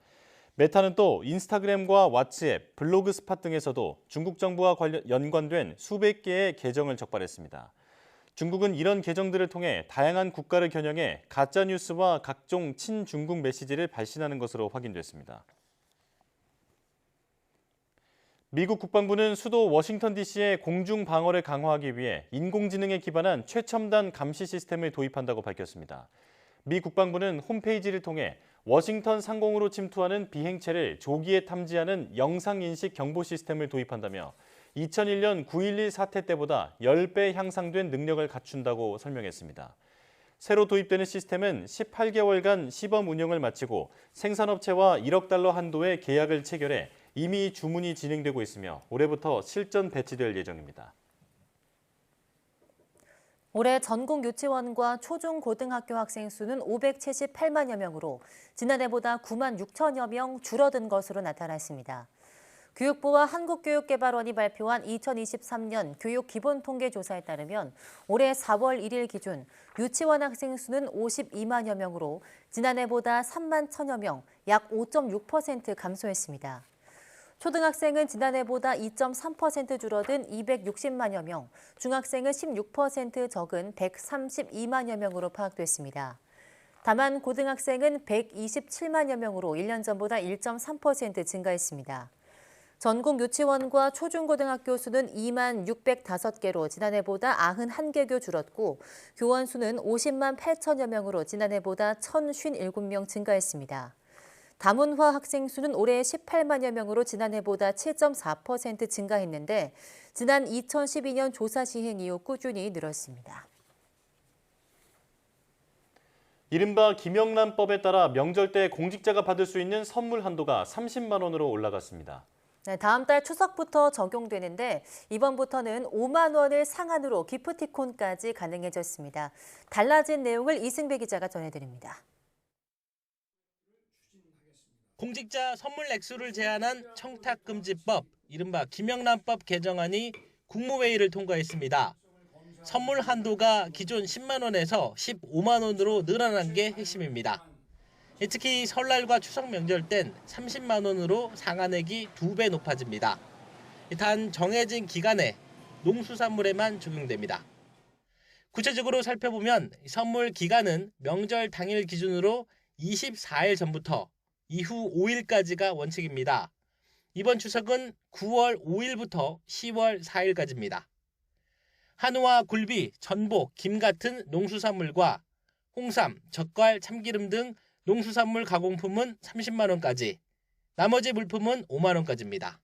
메타는 또 인스타그램과 왓츠앱, 블로그 스팟 등에서도 중국 정부와 연관된 수백 개의 계정을 적발했습니다. 중국은 이런 계정들을 통해 다양한 국가를 겨냥해 가짜뉴스와 각종 친중국 메시지를 발신하는 것으로 확인됐습니다. 미국 국방부는 수도 워싱턴 DC의 공중 방어를 강화하기 위해 인공지능에 기반한 최첨단 감시 시스템을 도입한다고 밝혔습니다. 미 국방부는 홈페이지를 통해 워싱턴 상공으로 침투하는 비행체를 조기에 탐지하는 영상인식 경보 시스템을 도입한다며 2001년 9.11 사태 때보다 10배 향상된 능력을 갖춘다고 설명했습니다. 새로 도입되는 시스템은 18개월간 시범 운영을 마치고 생산업체와 1억 달러 한도의 계약을 체결해 이미 주문이 진행되고 있으며 올해부터 실전 배치될 예정입니다. 올해 전국 유치원과 초중고등학교 학생 수는 578만여 명으로 지난해보다 9만 6천여 명 줄어든 것으로 나타났습니다. 교육부와 한국교육개발원이 발표한 2023년 교육기본통계조사에 따르면 올해 4월 1일 기준 유치원 학생 수는 52만여 명으로 지난해보다 3만 1천여 명, 약 5.6% 감소했습니다. 초등학생은 지난해보다 2.3% 줄어든 260만여 명, 중학생은 16% 적은 132만여 명으로 파악됐습니다. 다만 고등학생은 127만여 명으로 1년 전보다 1.3% 증가했습니다. 전국 유치원과 초중고등학교 수는 2만 605개로 지난해보다 91개교 줄었고 교원 수는 50만 8천여 명으로 지난해보다 1,057명 증가했습니다. 다문화 학생 수는 올해 18만여 명으로 지난해보다 7.4% 증가했는데 지난 2012년 조사 시행 이후 꾸준히 늘었습니다. 이른바 김영란법에 따라 명절 때 공직자가 받을 수 있는 선물 한도가 30만 원으로 올라갔습니다. 네, 다음 달 추석부터 적용되는데 이번부터는 5만 원을 상한으로 기프티콘까지 가능해졌습니다. 달라진 내용을 이승배 기자가 전해드립니다. 공직자 선물 액수를 제한한 청탁금지법, 이른바 김영란법 개정안이 국무회의를 통과했습니다. 선물 한도가 기존 10만 원에서 15만 원으로 늘어난 게 핵심입니다. 특히 설날과 추석 명절 땐 30만 원으로 상한액이 2배 높아집니다. 단 정해진 기간에 농수산물에만 적용됩니다. 구체적으로 살펴보면 선물 기간은 명절 당일 기준으로 24일 전부터 이후 5일까지가 원칙입니다. 이번 추석은 9월 5일부터 10월 4일까지입니다. 한우와 굴비, 전복, 김 같은 농수산물과 홍삼, 젓갈, 참기름 등 농수산물 가공품은 30만 원까지, 나머지 물품은 5만 원까지입니다.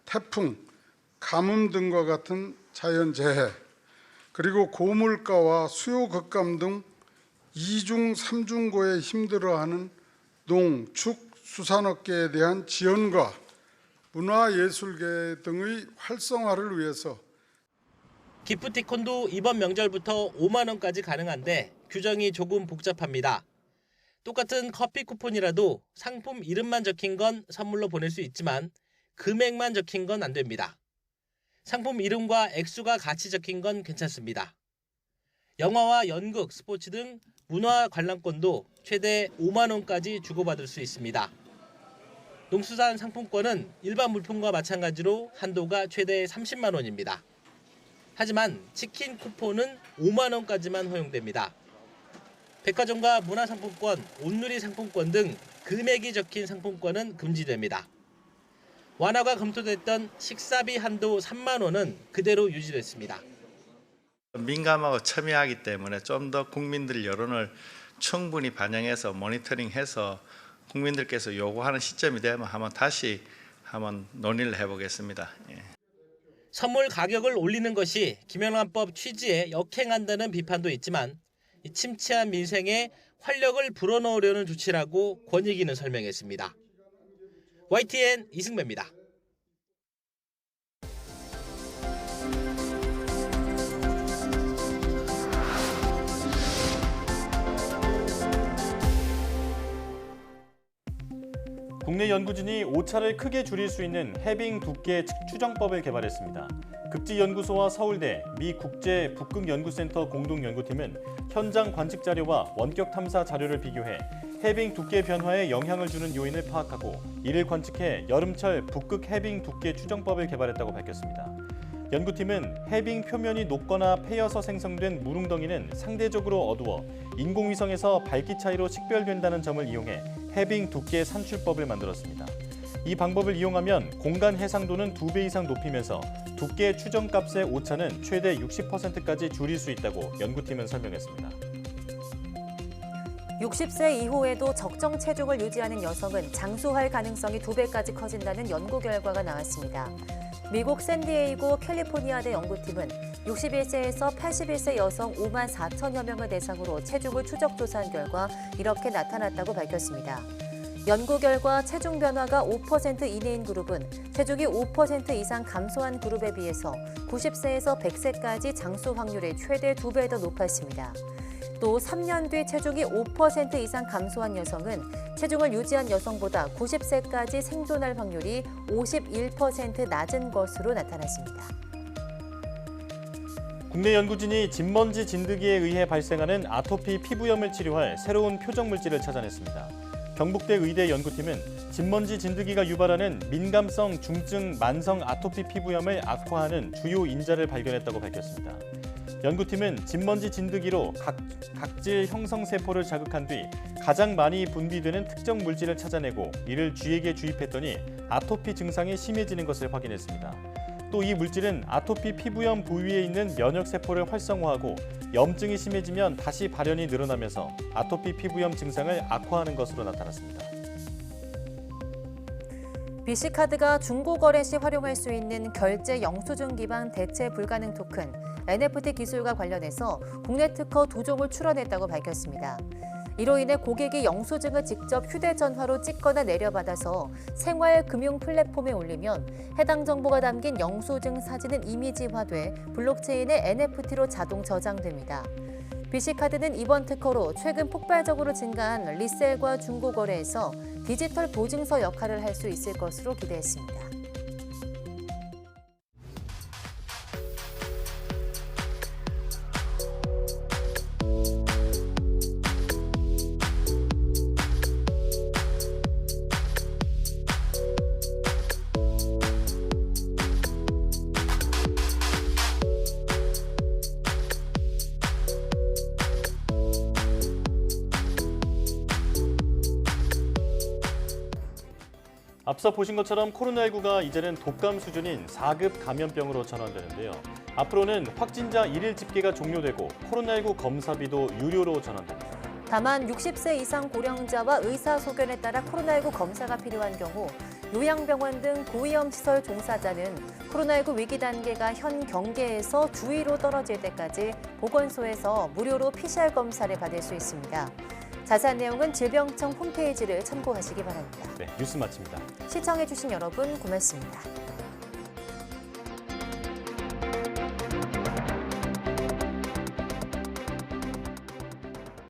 태풍, 가뭄 등과 같은 자연재해, 그리고 고물가와 수요 급감 등 2중, 3중고에 힘들어하는 농, 축, 수산업계에 대한 지원과 문화예술계 등의 활성화를 위해서 기프티콘도 이번 명절부터 5만 원까지 가능한데 규정이 조금 복잡합니다. 똑같은 커피 쿠폰이라도 상품 이름만 적힌 건 선물로 보낼 수 있지만 금액만 적힌 건 안 됩니다. 상품 이름과 액수가 같이 적힌 건 괜찮습니다. 영화와 연극, 스포츠 등 문화 관람권도 최대 5만 원까지 주고받을 수 있습니다. 농수산 상품권은 일반 물품과 마찬가지로 한도가 최대 30만 원입니다. 하지만 치킨 쿠폰은 5만 원까지만 허용됩니다. 백화점과 문화상품권, 온누리 상품권 등 금액이 적힌 상품권은 금지됩니다. 완화가 검토됐던 식사비 한도 3만 원은 그대로 유지됐습니다. 민감하고 첨예하기 때문에 좀 더 국민들 여론을 충분히 반영해서 모니터링해서 국민들께서 요구하는 시점이 되면 다시 논의를 해보겠습니다. 예. 선물 가격을 올리는 것이 김영란법 취지에 역행한다는 비판도 있지만 침체한 민생에 활력을 불어넣으려는 조치라고 권익위는 설명했습니다. YTN 이승배입니다. 국내 연구진이 오차를 크게 줄일 수 있는 해빙 두께 추정법을 개발했습니다. 급지연구소와 서울대, 미 국제 북극연구센터 공동연구팀은 현장 관측 자료와 원격 탐사 자료를 비교해 해빙 두께 변화에 영향을 주는 요인을 파악하고 이를 관측해 여름철 북극 해빙 두께 추정법을 개발했다고 밝혔습니다. 연구팀은 해빙 표면이 녹거나 패여서 생성된 물웅덩이는 상대적으로 어두워 인공위성에서 밝기 차이로 식별된다는 점을 이용해 해빙 두께 산출법을 만들었습니다. 이 방법을 이용하면 공간 해상도는 2배 이상 높이면서 두께 추정값의 오차는 최대 60%까지 줄일 수 있다고 연구팀은 설명했습니다. 60세 이후에도 적정 체중을 유지하는 여성은 장수할 가능성이 2배까지 커진다는 연구 결과가 나왔습니다. 미국 샌디에이고 캘리포니아대 연구팀은 61세에서 81세 여성 5만 4천여 명을 대상으로 체중을 추적 조사한 결과 이렇게 나타났다고 밝혔습니다. 연구 결과 체중 변화가 5% 이내인 그룹은 체중이 5% 이상 감소한 그룹에 비해서 90세에서 100세까지 장수 확률이 최대 2배 더 높았습니다. 또 3년 뒤 체중이 5% 이상 감소한 여성은 체중을 유지한 여성보다 90세까지 생존할 확률이 51% 낮은 것으로 나타났습니다. 국내 연구진이 진먼지 진드기에 의해 발생하는 아토피 피부염을 치료할 새로운 표적 물질을 찾아냈습니다. 경북대 의대 연구팀은 진먼지 진드기가 유발하는 민감성 중증 만성 아토피 피부염을 악화하는 주요 인자를 발견했다고 밝혔습니다. 연구팀은 진먼지 진드기로 각질 형성 세포를 자극한 뒤 가장 많이 분비되는 특정 물질을 찾아내고 이를 쥐에게 주입했더니 아토피 증상이 심해지는 것을 확인했습니다. 또 이 물질은 아토피 피부염 부위에 있는 면역 세포를 활성화하고 염증이 심해지면 다시 발현이 늘어나면서 아토피 피부염 증상을 악화하는 것으로 나타났습니다. BC카드가 중고거래 시 활용할 수 있는 결제 영수증 기반 대체 불가능 토큰 NFT 기술과 관련해서 국내 특허 2종을 출원했다고 밝혔습니다. 이로 인해 고객이 영수증을 직접 휴대전화로 찍거나 내려받아서 생활금융 플랫폼에 올리면 해당 정보가 담긴 영수증 사진은 이미지화돼 블록체인의 NFT로 자동 저장됩니다. BC카드는 이번 특허로 최근 폭발적으로 증가한 리셀과 중고거래에서 디지털 보증서 역할을 할 수 있을 것으로 기대했습니다. 앞서 보신 것처럼 코로나19가 이제는 독감 수준인 4급 감염병으로 전환되는데요. 앞으로는 확진자 1일 집계가 종료되고 코로나19 검사비도 유료로 전환됩니다. 다만 60세 이상 고령자와 의사 소견에 따라 코로나19 검사가 필요한 경우 요양병원 등 고위험시설 종사자는 코로나19 위기 단계가 현 경계에서 주위로 떨어질 때까지 보건소에서 무료로 PCR 검사를 받을 수 있습니다. 자세한 내용은 질병청 홈페이지를 참고하시기 바랍니다. 네, 뉴스 마칩니다. 시청해주신 여러분 고맙습니다.